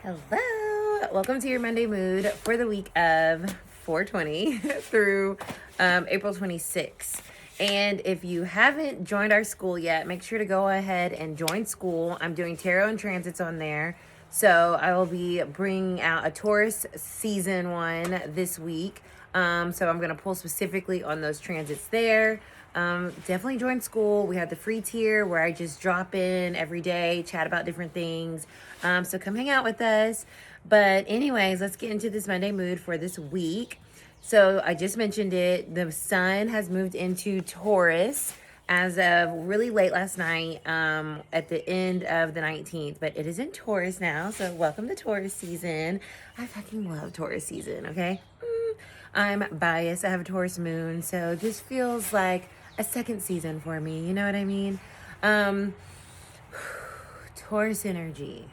Hello. Welcome to your Monday mood for the week of 420 through April 26th. And if you haven't joined our school yet, make sure to go ahead and join school. I'm doing tarot and transits on there. So I will be bringing out a Taurus season one this week. So I'm going to pull specifically on those transits there. Definitely join school. We have the free tier where I just drop in every day, chat about different things. So come hang out with us. But anyways, let's get into this Monday mood for this week. So I just mentioned it. The sun has moved into Taurus as of really late last night, at the end of the 19th, but it is in Taurus now. So welcome to Taurus season. I fucking love Taurus season. Okay. I'm biased. I have a Taurus moon, so it just feels like a second season for me. You know what I mean? Taurus energy.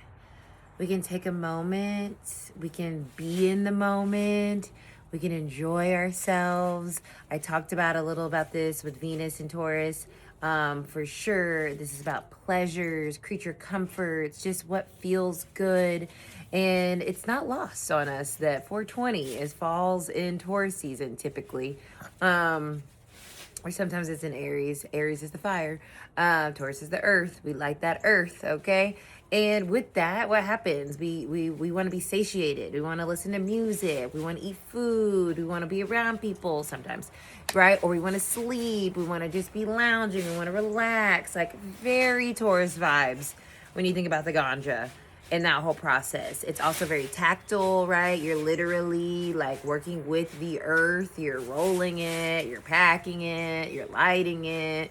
We can take a moment. We can be in the moment. We can enjoy ourselves. I talked about a little about this with Venus and Taurus. For sure, this is about pleasures, creature comforts, just what feels good. And it's not lost on us that 420 falls in Taurus season typically. Or sometimes it's in Aries. Aries is the fire. Taurus is the earth. We like that earth, okay? And with that, what happens? We want to be satiated. We want to listen to music. We want to eat food. We want to be around people sometimes, right? Or we want to sleep. We want to just be lounging. We want to relax. Like very Taurus vibes when you think about the ganja and that whole process. It's also very tactile, right? You're literally like working with the earth. You're rolling it. You're packing it. You're lighting it.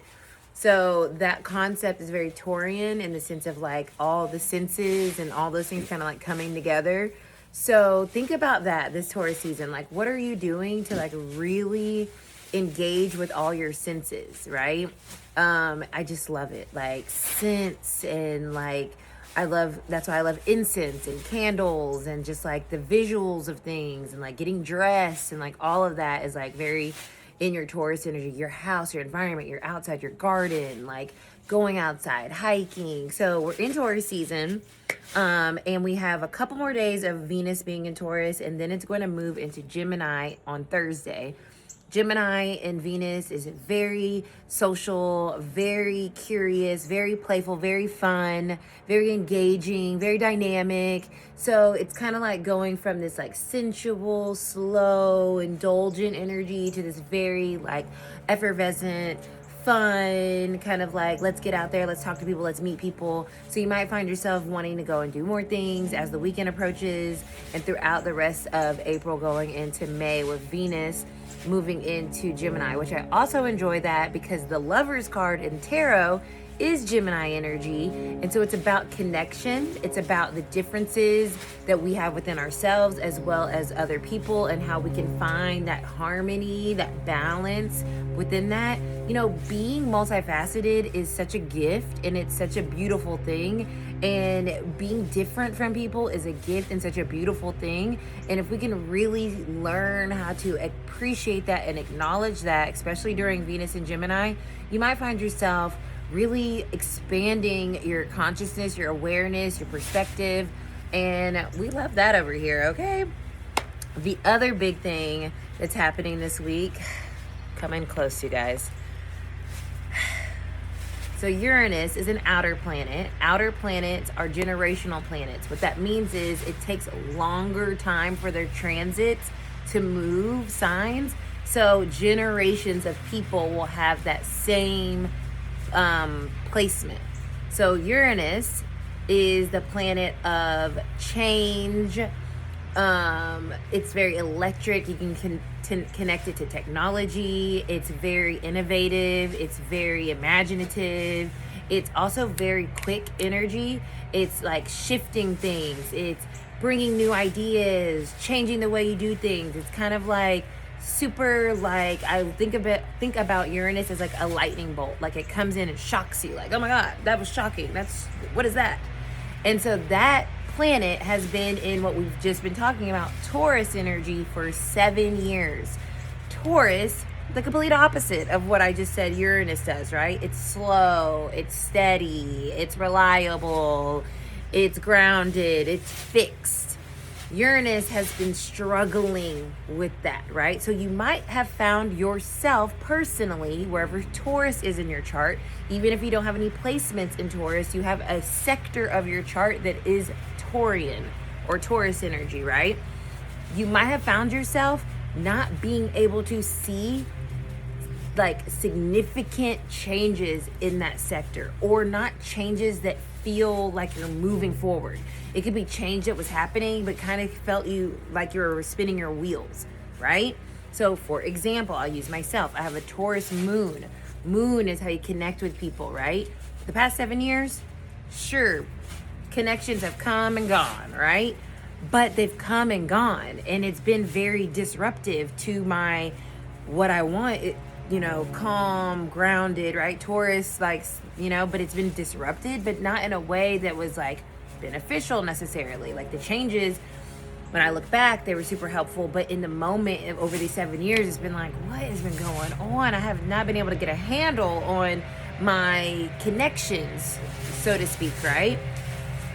So that concept is very Taurian in the sense of like all the senses and all those things kind of like coming together. So think about that this Taurus season. Like, what are you doing to like really engage with all your senses, right? I just love it. Like scents and like, that's why I love incense and candles and just like the visuals of things and like getting dressed and like all of that is like very in your Taurus energy, your house, your environment, your outside, your garden, like going outside, hiking. So we're in Taurus season, and we have a couple more days of Venus being in Taurus, and then it's going to move into Gemini on Thursday. Gemini and Venus is very social, very curious, very playful, very fun, very engaging, very dynamic. So it's kind of like going from this like sensual, slow, indulgent energy to this very like effervescent, fun, kind of like, let's get out there, let's talk to people, let's meet people. So you might find yourself wanting to go and do more things as the weekend approaches and throughout the rest of April going into May with Venus moving into Gemini, which I also enjoy that because the Lovers card in tarot is Gemini energy. And so it's about connection. It's about the differences that we have within ourselves as well as other people and how we can find that harmony, that balance within that. You know, being multifaceted is such a gift and it's such a beautiful thing. And being different from people is a gift and such a beautiful thing. And if we can really learn how to appreciate that and acknowledge that, especially during Venus and Gemini, you might find yourself really expanding your consciousness, your awareness, your perspective. And we love that over here, okay? The other big thing that's happening this week, coming close, you guys. So Uranus is an outer planet. Outer planets are generational planets. What that means is it takes a longer time for their transits to move signs. So generations of people will have that same placement. So Uranus is the planet of change. It's very electric. You can connect it to technology. It's very innovative. It's very imaginative. It's also very quick energy. It's like shifting things. It's bringing new ideas, changing the way you do things. It's kind of like super, like I think about Uranus as like a lightning bolt. Like it comes in and shocks you. Like, oh my God, that was shocking. What is that? And so that planet has been in what we've just been talking about, Taurus energy, for 7 years. Taurus, the complete opposite of what I just said Uranus does, right? It's slow, it's steady, it's reliable, It's grounded, it's fixed. Uranus has been struggling with that, right? So you might have found yourself personally, wherever Taurus is in your chart, even if you don't have any placements in Taurus, you have a sector of your chart that is Taurian or Taurus energy, right? You might have found yourself not being able to see like significant changes in that sector, or not changes that feel like you're moving forward. It could be change that was happening but kind of felt you like you were spinning your wheels, right? So for example, I'll use myself. I have a Taurus moon. Moon is how you connect with people, right? The past 7 years, sure, connections have come and gone, right? But they've come and gone, and it's been very disruptive to my what I want. Calm, grounded, right? Taurus, like, but it's been disrupted, but not in a way that was like beneficial necessarily. Like the changes, when I look back, they were super helpful, but in the moment over these 7 years, it's been like, what has been going on? I have not been able to get a handle on my connections, so to speak, right?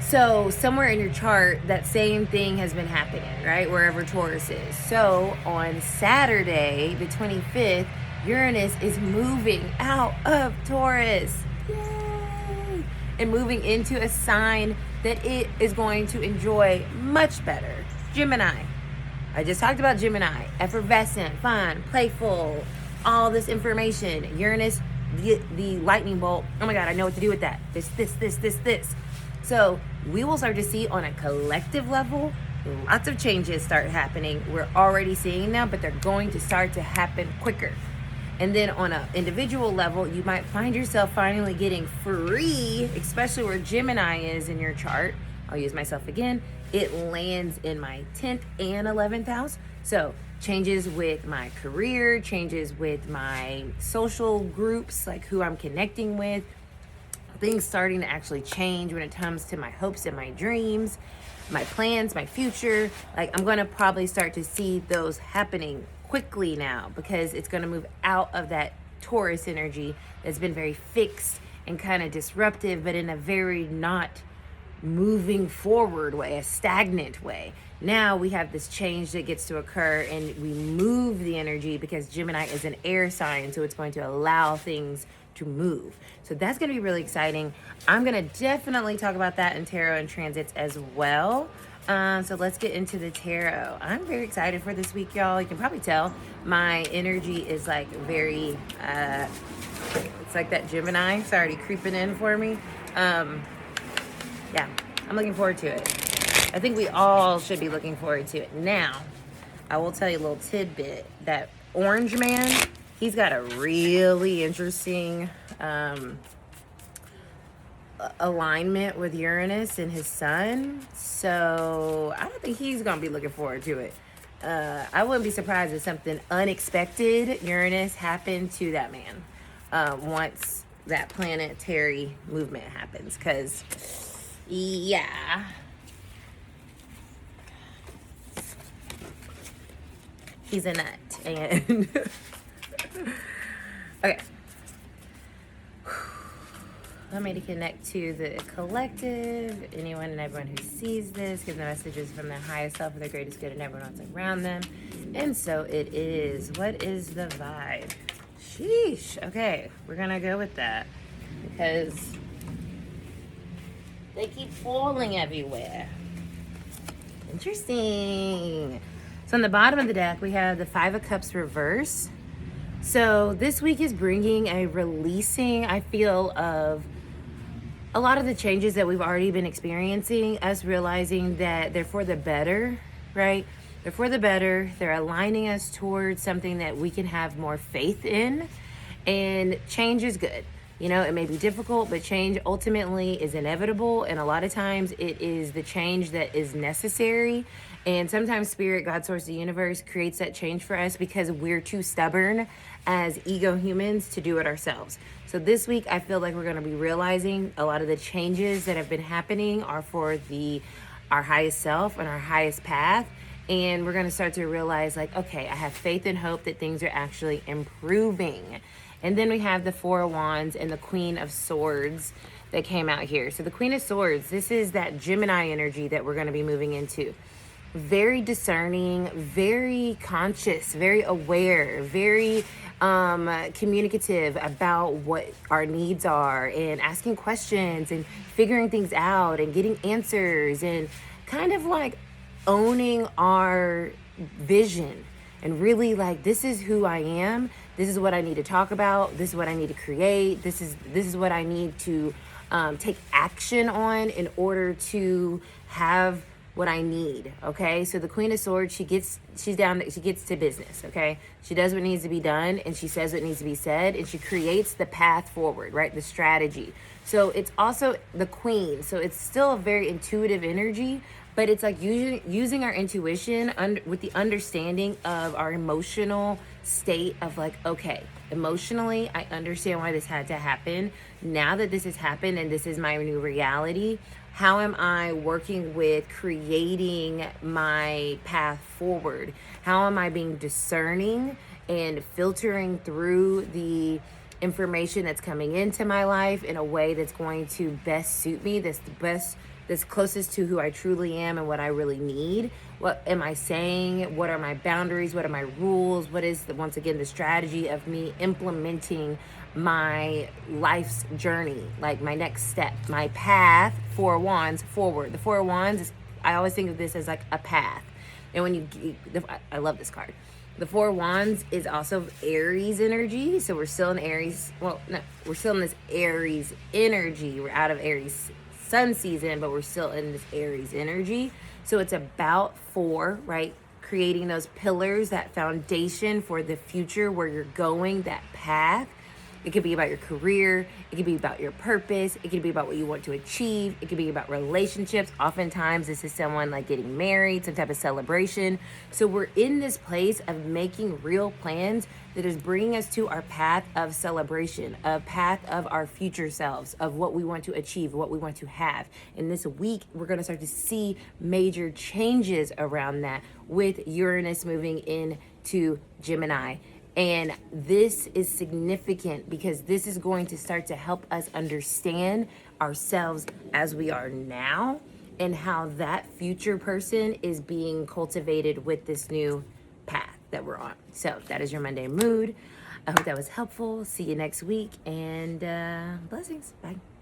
So somewhere in your chart, that same thing has been happening, right? Wherever Taurus is. So on Saturday, the 25th, Uranus is moving out of Taurus. Yay! And moving into a sign that it is going to enjoy much better. Gemini. I just talked about Gemini. Effervescent, fun, playful, all this information. Uranus, the lightning bolt. Oh my God, I know what to do with that. This. So we will start to see on a collective level, lots of changes start happening. We're already seeing them, but they're going to start to happen quicker. And then on an individual level, you might find yourself finally getting free, especially where Gemini is in your chart. I'll use myself again. It lands in my 10th and 11th house. So changes with my career, changes with my social groups, like who I'm connecting with, things starting to actually change when it comes to my hopes and my dreams, my plans, my future. Like I'm going to probably start to see those happening quickly now, because it's going to move out of that Taurus energy that's been very fixed and kind of disruptive, but in a very not moving forward way, a stagnant way. Now we have this change that gets to occur, and we move the energy because Gemini is an air sign, so it's going to allow things to move. So that's going to be really exciting. I'm going to definitely talk about that in tarot and transits as well. So let's get into the tarot. I'm very excited for this week, y'all. You can probably tell my energy is like very, it's like that Gemini. It's already creeping in for me. Yeah, I'm looking forward to it. I think we all should be looking forward to it. Now, I will tell you a little tidbit. That orange man, he's got a really interesting alignment with Uranus and his sun. So I don't think he's going to be looking forward to it. I wouldn't be surprised if something unexpected Uranus happened to that man once that planetary movement happens. Because, yeah. He's a nut. And okay. Allow me to connect to the collective. Anyone and everyone who sees this, give the messages from their highest self for their greatest good and everyone else around them. And so it is. What is the vibe? Sheesh. Okay, we're gonna go with that because they keep falling everywhere. Interesting. So on the bottom of the deck, we have the Five of Cups reverse. So this week is bringing a releasing, I feel, of a lot of the changes that we've already been experiencing, us realizing that they're for the better, right? They're for the better. They're aligning us towards something that we can have more faith in. And change is good. You know, it may be difficult, but change ultimately is inevitable. And a lot of times it is the change that is necessary. And sometimes Spirit, God, Source, the universe creates that change for us because we're too stubborn as ego humans to do it ourselves. So this week, I feel like we're going to be realizing a lot of the changes that have been happening are for our highest self and our highest path. And we're going to start to realize, like, okay, I have faith and hope that things are actually improving. And then we have the Four of Wands and the Queen of Swords that came out here. So the Queen of Swords, this is that Gemini energy that we're going to be moving into. Very discerning, very conscious, very aware, very communicative about what our needs are, and asking questions and figuring things out and getting answers, and kind of like owning our vision, and really like, this is who I am, this is what I need to talk about, this is what I need to create, this is what I need to take action on in order to have what I need. Okay, so the Queen of Swords, she gets to business. Okay, she does what needs to be done, and she says what needs to be said, and she creates the path forward, right? The strategy. So it's also the Queen, so it's still a very intuitive energy, but it's like using our intuition with the understanding of our emotional state of like, okay, emotionally, I understand why this had to happen. Now that this has happened and this is my new reality, how am I working with creating my path forward? How am I being discerning and filtering through the information that's coming into my life in a way that's going to best suit me, that's closest to who I truly am and what I really need? What am I saying? What are my boundaries? What are my rules? What is, once again, the strategy of me implementing my life's journey, like my next step, my path, Four of Wands, forward. The Four of Wands is, I always think of this as like a path. And when I love this card. The Four of Wands is also Aries energy. So we're still in Aries. Well, no, we're still in this Aries energy. We're out of Aries sun season, but we're still in this Aries energy. So it's about four, right? Creating those pillars, that foundation for the future, where you're going, that path. It could be about your career. It could be about your purpose. It could be about what you want to achieve. It could be about relationships. Oftentimes, this is someone like getting married, some type of celebration. So we're in this place of making real plans that is bringing us to our path of celebration, a path of our future selves, of what we want to achieve, what we want to have. And this week, we're going to start to see major changes around that, with Uranus moving into Gemini. And this is significant because this is going to start to help us understand ourselves as we are now, and how that future person is being cultivated with this new path that we're on. So that is your Monday mood. I hope that was helpful. See you next week, and blessings. Bye.